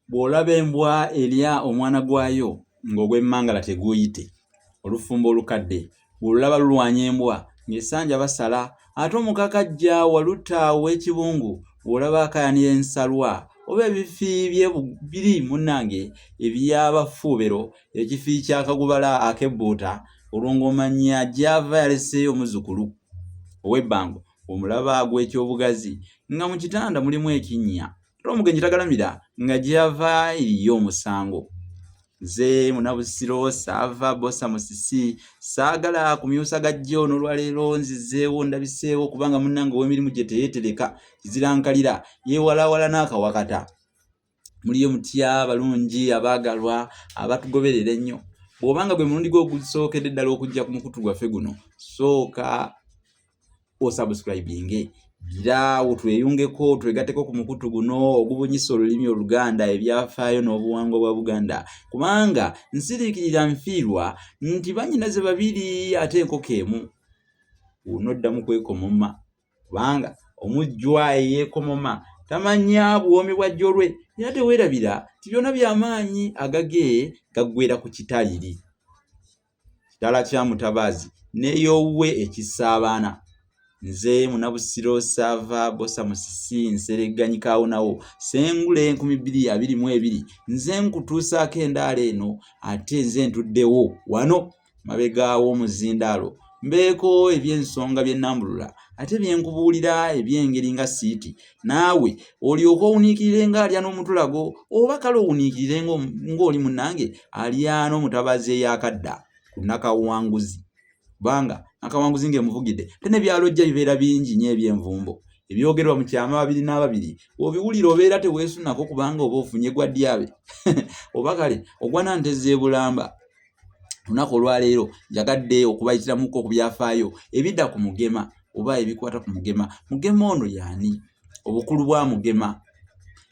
bw'olaba embwa erya omwana gwayo ng'ogw'emmangala teguyite olufumbo olukadde bw'olaba lulwanya embwa ng'essanja basala ate omukakajja waluta w'ekibungu bw'olaba akayanira ensalwa oba ebifi biri munnange eby'abafuubero ekifi ky'akagubala ak'ebbuuta olwo ng'omanya gy'ava yaleseeyo omuzzukulu ow'ebbango omulaba gw'ekyobugazi nga mu kitanda mulimu ekinnya era omugenyi tagalamira nga gy'ava eriyo omusango. Nze Munabusiro saava bosa musisi saagala kumyusa gajjo n'olwaleero nzizeewo ndabiseewo kubanga munnange ow'emirimu gye teyeetereka kizirankalira yeewalawala n'akawakata. Muliyo mutya balungi abaagalwa abatugoberera ennyo bw'obanga gwe mulundi gwe ogusookedde ddala okujja ku mukutu gwaffe guno sooka osubscribinge gira tweyungeko twegateko ku mukutu guno ogubunyisa olulimi Oluganda ebyafaayo n'obuwangwa bwa Buganda kubanga nsiriikirira nfiirwa nti bannyinaze babiri ate enkoko emu onoddamu kwekomoma kubanga omujjwa eyeekomoma tamanya buwoomi bwa jjolwe era teweerabira ti byonna by'amaanyi agage gaggweera ku kitaliri kitala kya mutabaazi n'ey'owuwe ekisaabaana. Nze Munabusiro saava bosa musisi nseregganyikaawo nawo sengule 2022 nze nkutuusaako endaala eno ate nze ntuddewo wano mabegaawo omuzindaalo mbeeko eby'ensonga by'ennambulula ate byenkubuulira eby'engeri nga siiti naawe olyoka owuniikirire ng'alya n'omutulago oba kale owuniikirire ng'oli munnange alya n'omutabaazi eyakadda ku nnakawanguzi kubanga akawanguzi ng'emuvugidde te n'ebyalojja bibeera bingi nnyo eby'envumbo ebyogerwa mu kyama 2 obiwulira obeera teweesunako kubanga oba ofunye gwa ddyabe oba kale ogwa nanteze ebulamba. Lunaku olwaleero njagadde okubayitiramuko ku byafaayo ebidda ku Mugema oba ebikwata ku Mugema. Mugema ono y'ani? Obukulu bwa Mugema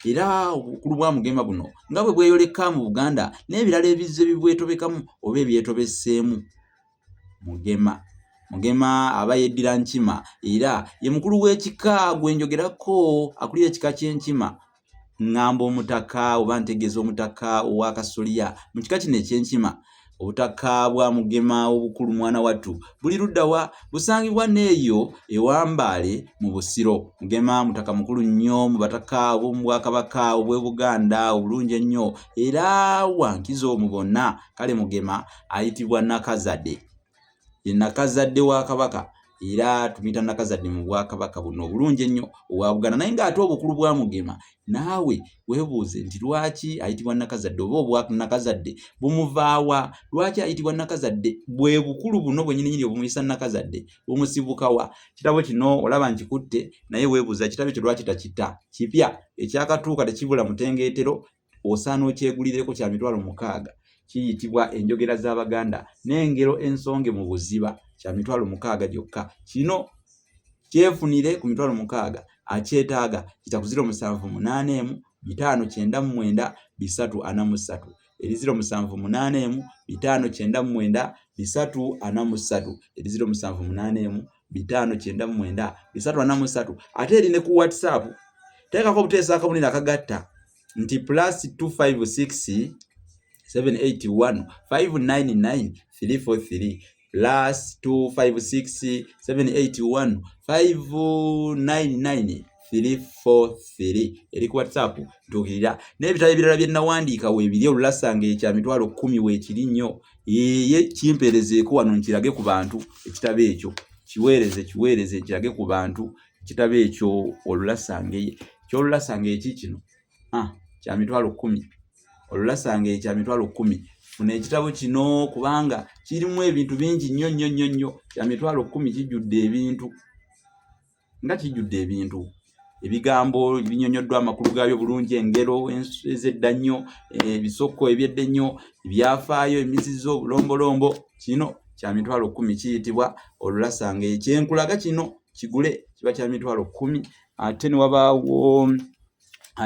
era obukulu bwa Mugema buno nga bwe bweyoleka mu Buganda n'ebirala ebizze bibwetobekamu oba ebyetobeseemu. Mugema aba yeddira Nkima era ye mukulu w'ekika gwe njogerako akulira ekika ky'Enkima ngamba omutaka oba ntegeeza omutaka owa Kasolya mu kika kino eky'Enkima. Obutaka bwa Mugema obukulu mwana wattu buli luddawa busangibwa n'eyo ewambaale mu Busiro. Mugema mutaka mukulu nnyo mu bataka b'omu Bwakabaka obw'e Buganda obulungi ennyo era wankizo mu bonna. Kale Mugema ayitibwa Nakazadde ye Nakazadde wa Kabaka era tumuyita Nakazadde mu Bwakabaka buno obulungi ennyo obwa Buganda. Naye ng'ate obukulu bwa Mugema naawe weebuuze nti lwaki ayitibwa Nakazadde oba obwa Nakazadde bumuvaawa? Lwaki ayitibwa Nakazadde? Bwe bukulu buno bwennyini obumuyisa Nakazadde bumusibukawa? Kitabo kino olaba nkikutte naye weebuuza kitabo kyo lwaki takita kipya ekyakatuuka tekibula mutengeetero osaana okyegulireko kya 60,000 kiyitibwa enjogera z'Abaganda n'engero ensonge mu buziba kya 60,000 gyokka. Kino kyefunire ku 60,000 akyetaaga kita ku 078 599 343 eri 078 599 343 eri 078 599 343 ate eri ne ku WhatsApp teekako obuteesa akabonero akagatta nti +256 781 599 343 +256 781 599 343 eri ku WhatsApp ntuukirira. N'ebitabo ebirala bye nawandiika weebiri olulasanga ekya 10,000 weekiri nnyo ye kimpeerezeeko wano nkirage ku bantu ekitabo ekyo kiweereze kirage ku bantu ekitabo ekyo olulasange ky'olulasange eki kino kya 10,000 olulasange ekya 10,000 funa ekitabo kino kubanga kirimu ebintu bingi nnyo kya 10,000 kijjudde ebintu nga kijjudde ebintu ebigambo binyonyoddwa amakulu gaabyo bulungi engero ez'edda nnyo ebisoko eby'edda ennyo ebyafaayo emizizo obulombolombo kino kya 10,000 kiyitibwa olulasange ekyenkulaga kino kigule kiba kya 10,000 ate ne wabaawo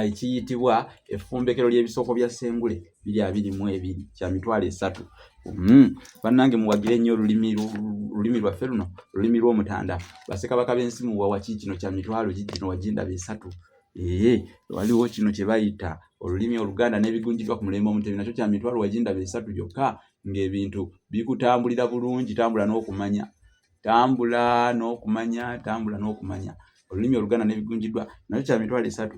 ekiyitibwa effumbekero ly'ebisoko bya Ssengule 22 kya 3,000 bannange muwagire nnyo olulimi lwaffe luno olulimi lw'Omutanda Bassekabaka b'ensi muwawa kino kya 1,000 kino wagindaba 3 waliwo kino kye bayita olulimi Oluganda n'ebigunjibwa ku mulembe Omutebi nakyo kya mitwalo Wajindaba 3 gyokka ng'ebintu bikutambulira bulungi. Tambula n'okumanya olulimi Oluganda n'ebigunjibwa nakyo kya mitwalo 3.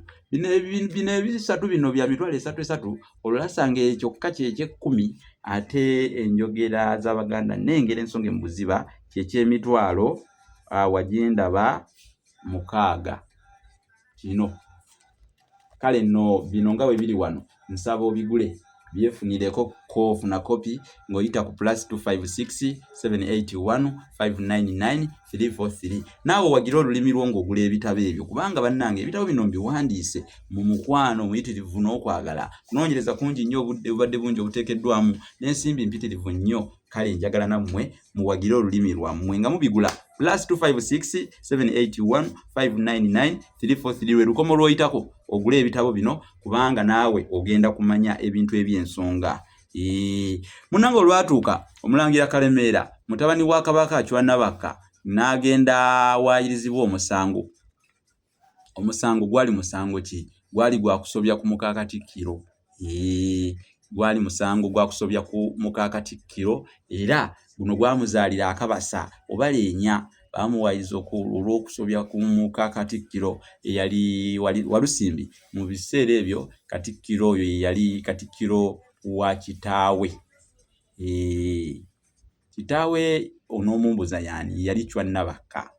Bino ebisatu bino bya mitwalo 3 olulasanga ekyokka ky'eky'ekkumi ate enjogera z'Abaganda n'engero ensonga mu buziba ky'ekyemitwalo Wajindaba 6 kino. Kale nno bino nga bwe biri wano nsaba obigule byefunireko kofuna kopi ng'oyita ku +256 781 599 343. Naawe wagira olulimi lwo ng'ogula ebitabo ebyo kubanga bannange ebitabo bino mbiwandiise mu mukwano omuyitirivu n'okwagala. Kunoonyereza kungi nnyo, obudde bubadde bungi obuteekeddwamu n'ensimbi mpitirivu nnyo. Kale njagala nammwe muwagire olulimi lwammwe nga mubigula +256 781 599 343 lwe lukomo lw'oyitako ogule ebitabo bino kubanga naawe ogenda kumanya ebintu eby'ensonga. Munnange olwatuuka Omulangira Kalemeera mutabani wa Kabaka Chwa Nabakka n'agenda waayirizibwa omusango. Omusango gwali musango ki? Gwali gwa kusobya ku muka Katikkiro. Gwali musango gwa kusobya ku muka Katikkiro era guno gwamuzaalira akabasa oba leenya. Bamuwayiza olw'okusobya ku muka Katikkiro eyali Walusimbi. Mu biseera ebyo Katikkiro oyo yali Katikkiro wa kitaawe. Kitaawe onoomumbuza yani yali Chwa Nabakka.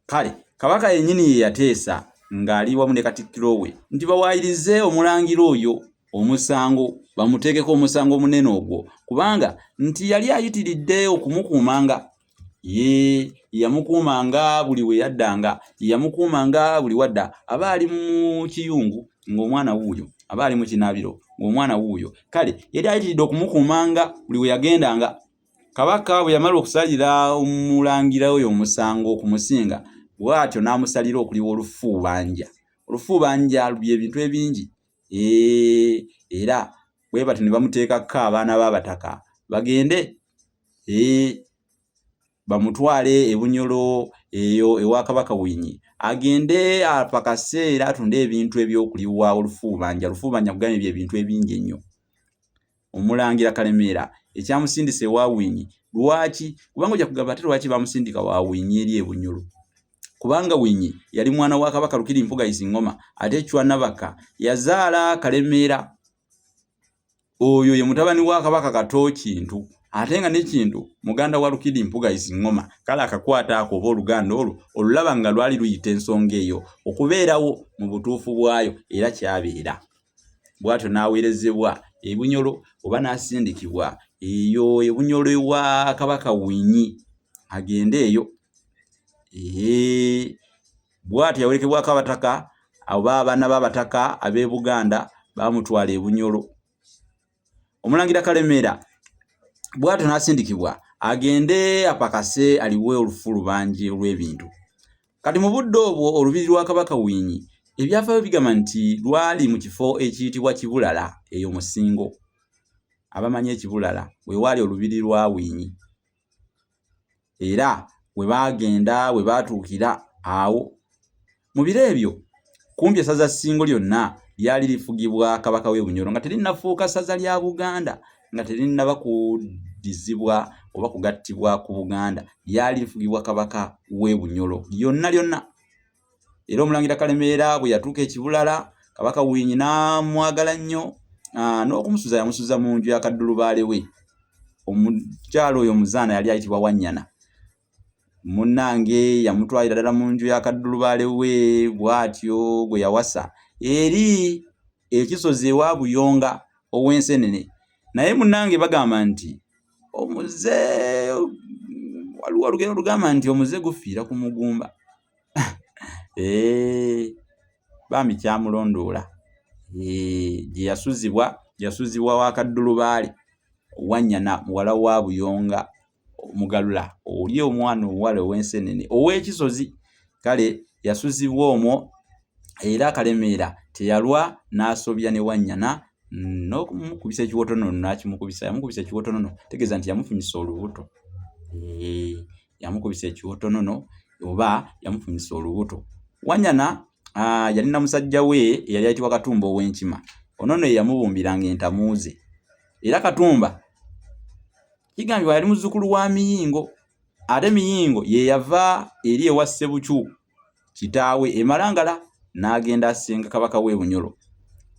Kale Kabaka yennyini ye yateesa ng'ali wamu ne Katikkiro we nti bawaayirize Omulangira oyo omusango, bamuteekeko omusango omunene ogwo kubanga nti yali ayitiridde okumukuumanga. Yamukuumanga buli we yaddanga, yamukuumanga buli wadda. Aba ali mu kiyungu ng'omwana wuuyo, aba ali mu kinaabiro ng'omwana wuuyo. Kale yali ayitiridde okumukuumanga buli we yagendanga. Kabaka bwe yamala okusalira Omulangira oyo omusango okumusinga, bw'atyo n'amusalira okuliwa olufuubanja. Olufuubanja bye bintu ebingi. Era bwe batyo ne bamuteekako abaana b'abataka bagende bamutwale Ebunyolo eyo ewa Kabaka Winyi, agende apakase era atunde ebintu ebyokuliwa olufuubanja. Olufuubanja kugambye bye bintu ebingi ennyo. Omulangira Kalemeera ekyamusindise ewa Winyi lwaki? Kubanga ojja kugamba ate lwaki bamusindika wa Winyi eri Ebunyolo? Kubanga Winyi yali mwana wa Kabaka Lukirimpuga Isingoma ate Chwa Nabakka yazaala Kalemeera. Oyo ye mutabani wa Kabaka Kato Kintu ate nga ne Kintu muganda wa Lukirimpuga Isingoma. Kale akakwata ako oba Oluganda olwo olulaba nga lwali luyita ensonga eyo okubeerawo mu butuufu bwayo era kyabeera. Bw'atyo n'aweerezebwa Ebunyolo oba n'asindikibwa eyo Ebunyolo ewa Kabaka Winyi agende eyo. Bw'atyo yawerekebwako abataka oba abaana b'abataka ab'e Buganda bamutwala Ebunyolo. Omulangira Kalemeera bw'atyo n'asindikibwa agende apakase aliwe olufulubanje olw'ebintu. Kati mu budde obwo olubiri lwa Kabaka Winyi ebyafaayo bigamba nti lwali mu kifo ekiyitibwa Kibulala eyo Musingo. Abamanyi Ekibulala we waali olubiri lwa Winyi. Era we baagenda we baatuukira awo. Mu biro ebyo kumpi essaza Ssingo lyonna lyali lifugibwa Kabaka w'e Bunyoro nga terinnafuuka ssaza lya Buganda, nga terinnaba kuddizibwa oba kugattibwa ku Buganda. Lyali lifugibwa Kabaka w'e Bunyoro lyonna. Era Omulangira Kalemeera bwe yatuuka Ekibulala, Kabaka Winyi n'amwagala nnyo n'okumusuza yamusuza mu nju ya kaddulubaale we. Omukyalo oyo omuzaana yali ayitibwa Wannyana. Munnange yamutwalira ddala mu nju ya kaddulubaale we bw'atyo gwe yawasa eri ekisozi ewa Buyonga ow'Ensenene. Naye munnange bagamba nti omuze waliwo olugero lugamba nti omuze gufiira ku mugumba. Bambi kyamulondoola. Gye yasuzibwa wa kaddulubaale Wannyana muwala wa Buyonga Mugalula, oli omwana omuwala ow'Ensenene ow'ekisozi. Kale yasuzibwa omwo era Kalemeera teyalwa n'asobya ne Wannyana n'okumukubisa ekiwotonono n'akimukubisa. Yamukubisa ekiwotonono tegeeza nti yamufunyisa olubuto. Yamukubisa ekiwotonono oba yamufunyisa olubuto. Wannyana yalina musajja we eyali ayitibwa Katumba ow'Enkima. Ono nno yamubumbiranga entamuuze. Era Katumba kigambibwa yali muzzukulu wa Miyingo. Ate Miyingo ye yava eri ewa Ssebucyu kitaawe e Malangala n'agenda asenga kabaka w'e Bunyoro.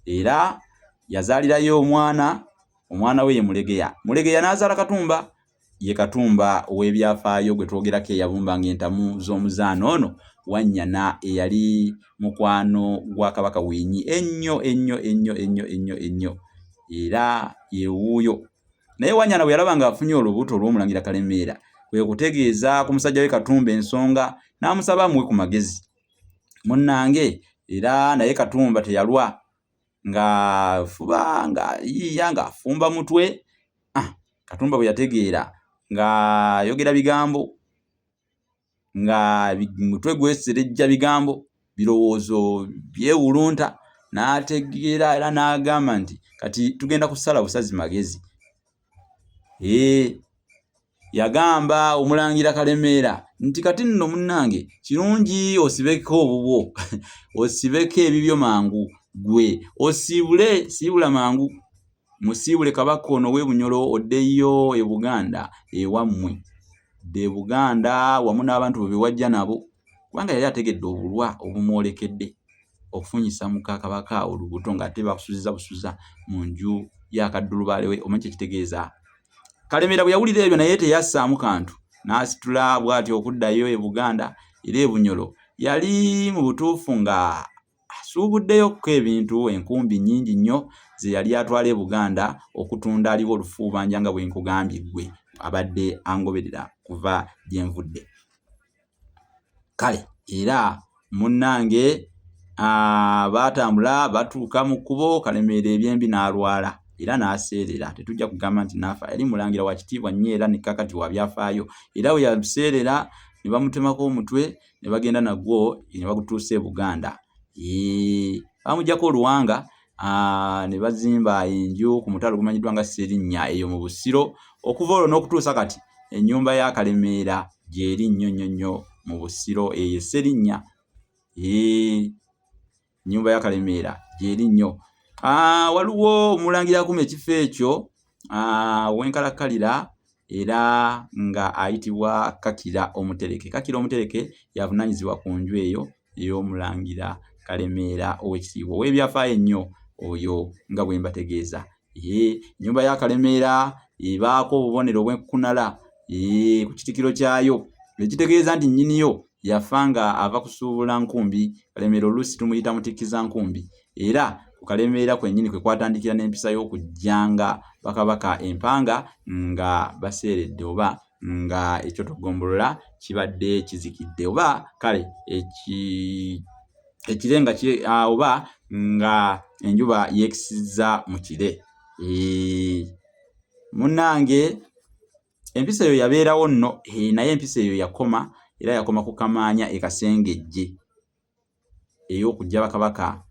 Era yazaalirayo omwana we ye Mulegeya. Mulegeya n'azaala Katumba, ye Katumba ow'ebyafaayo gwe twogerako eyabumbanga entamu z'omuzaana ono Wanyana eyali mukwano gwa kabaka Wenyi ennyo. Era ye wuuyo. Naye Wanyana bwe yalaba nga afunye olubuto olw'Omulangira Kalemeera, kwe kutegeeza ku musajja we Katumba ensonga n'amusaba amuwe ku magezi. Munnange era naye Katumba teyalwa nga fuba nga yiiya nga afumba mutwe. Katumba bwe yategeera nga yogera bigambo nga mutwe gweserejja bigambo, birowoozo byewulunta, n'ategeera era n'agamba nti kati tugenda kusala busazi magezi. Yagamba Omulangira Kalemeera nti kati nno munnange kirungi osibeko obubwo osibeko ebibyo mangu, gwe siibula mangu, musiibule kabaka ono w'e Bunyoro oddeyo e Buganda ewammwe. De Buganda wamu n'abantu be wajja nabo, kubanga yali ategedde obulwa obumwolekedde okufunyisa muka kabaka olubuto ng'ate bakusuziza busuza mu nju ya kaddulubaale we. Omanyi kitegeeza Kalemeera bwe yawulira ebyo naye teyassaamu kantu, n'asitula bw'atyo okuddayo e Buganda. Era e Bunyoro yali mu butuufu nga asuubuddeyoko ebintu enkumbi nnyingi nnyo ze yali atwala e Buganda okutunda aliwo olufuubanja nga bwe nkugambye ggwe abadde angoberera kuva gye nvudde. Kale era munnange baatambula batuuka mu kkubo, Kalemeera ebyembi n'alwala era n'aseerera. Tetujja kugamba nti n'afa, yali mulangira wa kitiibwa nnyo era ne kakati wa byafaayo. Era bwe yaseerera ne bamutemako omutwe ne bagenda nagwo ne bagutuusa e Buganda. Bamuggyako oluwanga ne bazimba enju ku mutalo gumanyiddwa nga Sserinnya eyo mu Busiro. Okuva olwo n'okutuusa kati ennyumba ya Kalemeera gy'eri nnyo mu Busiro eyo Sserinnya. Ennyumba ya Kalemeera gy'eri nnyo. Waliwo omulangira akuuma ekifo ekyo w'enkalakkalira era nga ayitibwa Kakira Omutereke. Kakira Omutereke yavunaanyizibwa ku nju eyo ey'Omulangira Kalemeera ow'ekitiibwa ow'ebyafaayo ennyo oyo nga bwe mbategeeza. Ennyumba ya Kalemeera ebaako obubonero bw'enkunala ku kitikiro kyayo, ekitegeeza nti nnyiniyo yafa nga ava kusuubula nkumbi. Kalemeera oluusi tumuyita Mutikkiza nkumbi. Era ku Kalemeera kwennyini kwe kwatandikira n'empisa y'okujjanga bakabaka empanga nga baseeredde oba nga ekyotogombolola kibadde kizikidde oba kale ekirenga oba nga enjuba yeekisizza mu kire. Munnange empisa eyo yabeerawo nno, naye empisa eyo yakoma, era yakoma ku Kamaanya e Kasengejje ey'okujja bakabaka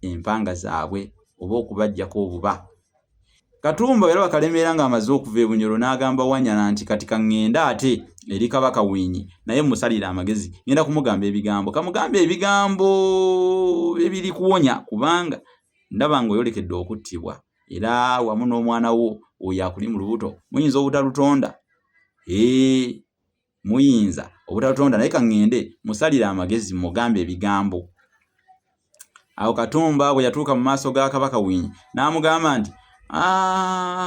empanga zaabwe oba okubajjako obuba. Katumba era Kalemeera ng'amaze okuva e Bunyoro n'agamba Wanyana nti kati kaŋŋende ate eri kabaka Wenyi naye musalire amagezi, ngenda kumugamba ebigambo, kamugambe ebigambo ebiri kuwonya kubanga ndaba ng'oyolekedde okuttibwa era wamu n'omwana wo oyo akuli mu lubuto muyinza obutalutonda. Muyinza obutalutonda, naye kaŋŋende musalire amagezi mugambe ebigambo. Awo Katumba bwe yatuuka mu maaso ga kabaka Wenyi n'amugamba nti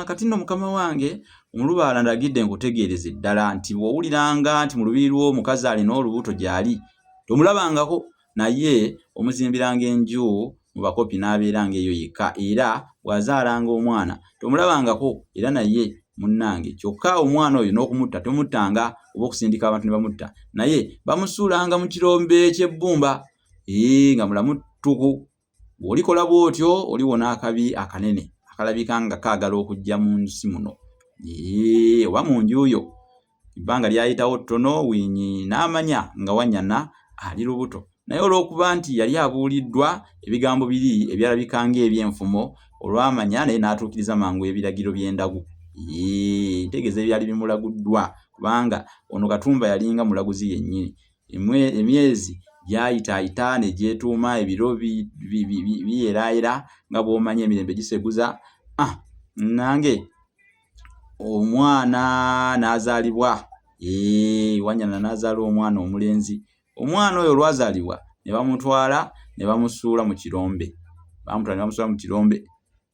kati nno mukama wange omulubaala ndagidde nkutegeereze ddala nti bw'owuliranga nti mu lubiri lw'omukazi alina olubuto gy'ali tomulabangako, naye omuzimbiranga enju mu bakopi n'abeeranga eyo yekka, era bw'azaalanga omwana tomulabangako, era naye munnange kyokka omwana oyo n'okumutta tomuttanga oba okusindika abantu ne bamutta, naye bamusuulanga mu kirombe ky'ebbumba nga mulamu ttuku. Bw'olikola bw'otyo oliwona akabi akanene akalabika nga kaagala okujja mu nsi muno oba mu nju yo. Ebbanga lyayitawo ttono, Wenyi n'amanya nga Wanyana ali lubuto, naye olw'okuba nti yali abuuliddwa ebigambo biri ebyalabika ng'eby'enfumo, olwamanya naye n'atuukiriza mangu ebiragiro by'endagu. Ntegeeza ebyali bimulaguddwa kubanga ono Katumba yalinga mulaguzi yennyini. Emyezi gyayitaayita ne gyetuuma ebiro biyeraayera nga bw'omanya emirembe giseguza. Nange omwana n'azaalibwa. Wanyana n'azaala omwana omulenzi. Omwana oyo olwazaalibwa ne bamutwala ne bamusuula mu kirombe.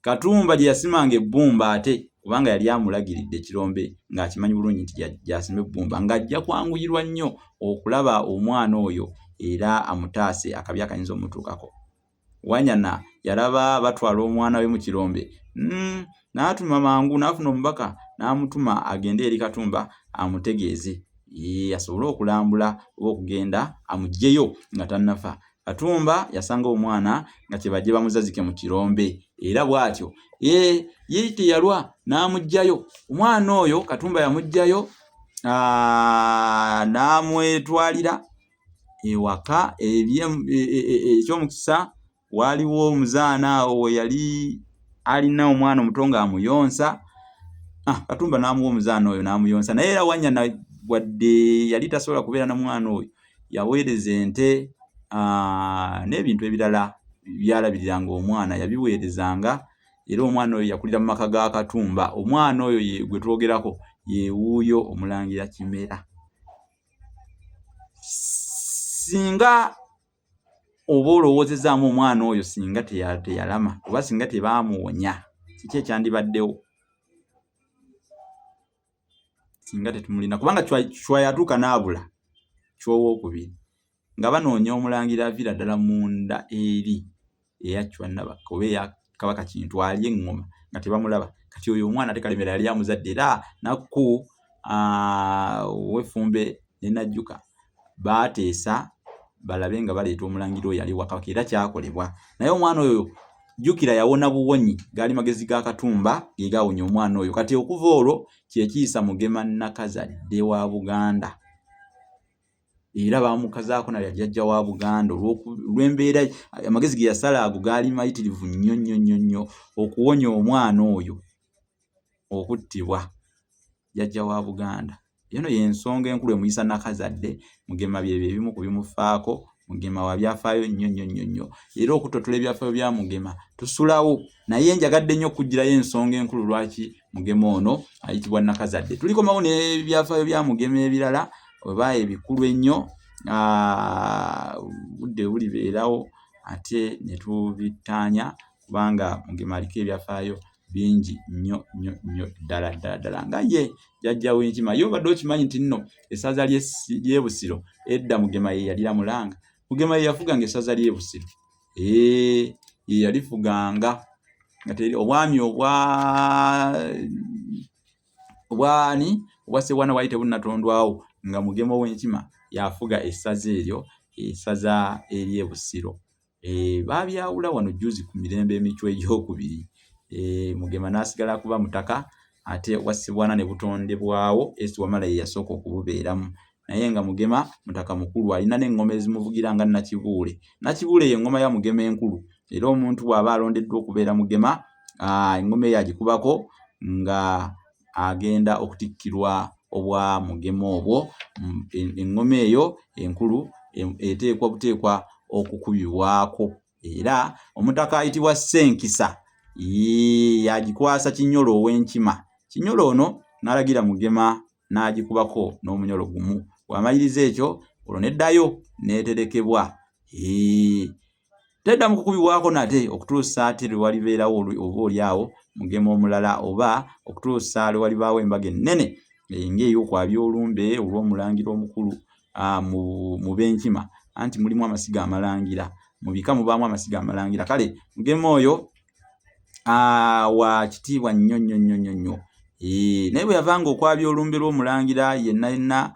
Katumba gye yasimanga ebbumba ate kubanga yali amulagiridde ekirombe ng'akimanyi bulungi nti gy'asima ebbumba ng'ajja kwanguyirwa nnyo okulaba omwana oyo era amutaase akabi akayinza omutuukako. Wanyana yalaba batwala omwana we mu kirombe, n'atuma mangu, n'afuna omubaka n'amutuma agende eri Katumba amutegeeze asobole okulambula oba okugenda amuggyeyo nga tannafa. Katumba yasanga omwana nga kyebajje bamuzazike mu kirombe era bw'atyo ye teyalwa n'amuggyayo. Omwana oyo Katumba yamuggyayo n'amwetwalira ewaka. Ekyomukisa waaliwo omuzaana awo yali alina omwana omuto ng'amuyonsa. Katumba n'amuwa omuzaana oyo n'amuyonsa, naye era Wanyana wadde yali tasobola kubeera na mwana oyo yaweereza ente n'ebintu ebirala byalabiriranga omwana yabiweerezanga, era omwana oyo yakulira mu maka ga Katumba. Omwana oyo gwe twogerako ye wuuyo Omulangira Kimera. Singa oba olowoozezaamu omwana oyo singa teyalama oba singa tebaamuwonya, kiki ekyandibaddewo? Singa tetumulina, kubanga Chwa yatuuka n'abula Chwowookubiri nga banoonya omulangira avira ddala munda eri eya Chwa Nabakka oba eya Kabaka Kintu alye eŋŋoma nga tebamulaba. Kati oyo omwana ate Kalemera yali amuzadde era Nakku Wefumbe ne Najjuka baateesa balabe nga baleeta omulangira oyo ali wa Kabaka, era kyakolebwa. Naye omwana oyo jjukira yawona buwonyi, gaali magezi ga Katumba ge gaawonya omwana oyo. Kati okuva olwo kye kiyisa Mugema Nakazadde wa Buganda, era baamukazaako naye jjajja wa Buganda olw'embeera amagezi ge yasala ago gaali mayitirivu nnyo nnyo nnyo nnyo okuwonya omwana oyo okuttibwa. Jjajja wa Buganda eno y'ensonga enkulu emuyisa Nakazadde. Mugema bye ebimu ku bimufaako. Mugema wa byafaayo nnyo nnyo nnyo nnyo, era okutotula ebyafaayo bya Mugema tusulawo, naye njagadde nnyo okugirayo ensonga enkulu lwaki Mugema ono ayitibwa Nakazadde. Tulikomawo n'ebyafaayo bya Mugema ebirala oba ebikulu ennyo budde bulibeerawo ate ne tubitaanya, kubanga Mugema aliko ebyafaayo bingi nnyo nnyo nnyo ddala nga ye jjajja w'Enkima. Ye obadde okimanyi nti nno essaza ly'e Busiro edda Mugema ye yalira Mulanga. Mugema ye yafuganga essaza ly'e Busiro, ye yalifuganga nga obwami obwa Ssewana bwali tebunnatondwawo nga Mugema w'Enkima yafuga essaza eryo, essaza ery'e Busiro. Baabyawula wano juzi ku mirembe emicwe egy'okubiri. Mugema n'asigala kuba mutaka ate wa Ssewana ne butondebwawo, Esi Wamala ye yasooka okububeeramu. Naye nga Mugema mutaka mukulu alina n'eŋŋoma ezimuvugira nga Nakibuule. Nakibuule ye eŋŋoma ya Mugema enkulu, era omuntu bw'aba alondeddwa okubeera Mugema eŋŋoma eyo agikubako nga agenda okutikkirwa obwa Mugema obwo. Eŋŋoma eyo enkulu eteekwa buteekwa okukubibwako, era omutaka ayitibwa Ssenkisa yagikwasa Kinyolo ow'Enkima. Kinyolo ono n'alagira Mugema n'agikubako n'omunyolo gumu. Bw'amaliriza ekyo olwo neddayo n'eterekebwa. Tedda mu kukubibwako nate okutuusa ate lwe walibeerawo oba oliawo Mugema omulala, oba okutuusa lwe walibaawo embaga ennene ng'ey'okwabya olumbe olw'omulangira omukulu mu b'Enkima, anti mulimu amasiga amalangira, mu bika mubaamu amasiga amalangira. Kale Mugema oyo wa kitiibwa nnyo nnyo nnyo nnyo nnyo. Naye bwe yavanga okwabya olumbe lw'omulangira yenna yenna,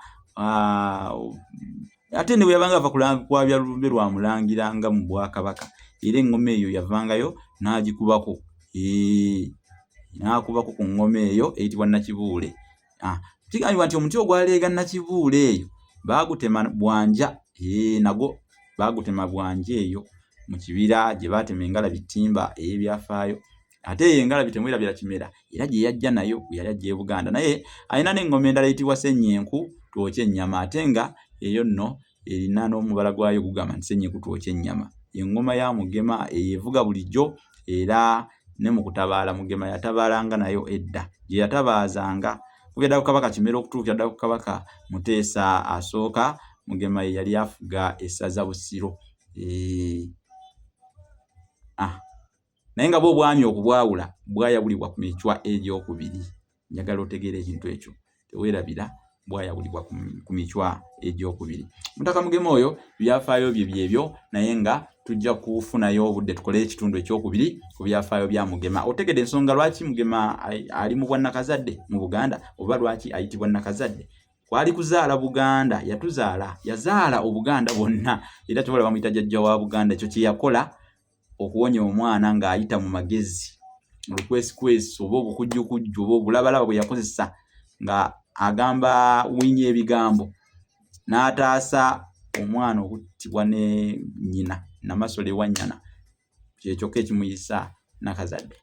ate ne bwe yavanga ava kwabya olumbe lwa mulangira nga mu Bwakabaka, era eŋŋoma eyo yavangayo n'agikubako, n'akubako ku ŋŋoma eyo eyitibwa Nakibuule. Kigambibwa nti omuti ogwaleega Nakibuule eyo baagutema bwanja, nagwo baagutema bwanja eyo mu kibira gye baatema engalabi ttimba ey'ebyafaayo. Ate ye engalabi temwerabira Kimera era gye yajja nayo bwe yali ajja e Buganda, naye alina n'eŋŋoma endala eyitibwa Ssenyenku twokya ennyama, ate nga eyo nno erina n'omubala gwayo gugamba nti Ssenyikutu ekyennyama. Engoma ya Mugema evuga bulijjo, era ne mu kutabaala Mugema yatabaalanga nayo edda, gye yatabaazanga kuva ddala ku Kabaka Kimera okutuukira ddala ku Kabaka Muteesa asooka. Mugema ye yali afuga essaza Busiro. Naye nga obwami okubwawula bwayawulibwa ku Micwa egyokubiri. Njagala otegeera ekintu ekyo, teweerabira, bwayawulibwa ku Micwa egyokubiri. Mutaka Mugema oyo byafaayo bye byebyo, naye nga tujja kufunayo obudde tukole ekitundu ekyokubiri ku byafaayo bya Mugema. Otegedde ensonga lwaki Mugema ali mu bwannakazadde mu Buganda, oba lwaki ayitibwa Nakazadde? Kwali kuzaala Buganda, yatuzaala, yazaala Obuganda bwonna, era tubala bamuyita jjajja wa Buganda. Ekyo kye yakola okuwonya omwana ng'ayita mu magezi, olukwesikwesi oba obukujjukujju oba obulabalaba bwe yakozesa nga agamba winnya ebigambo, n'ataasa omwana okuttibwa ne nnyina Namasole wa nnyana. Kye kyokka ekimuyisa Nakazadde.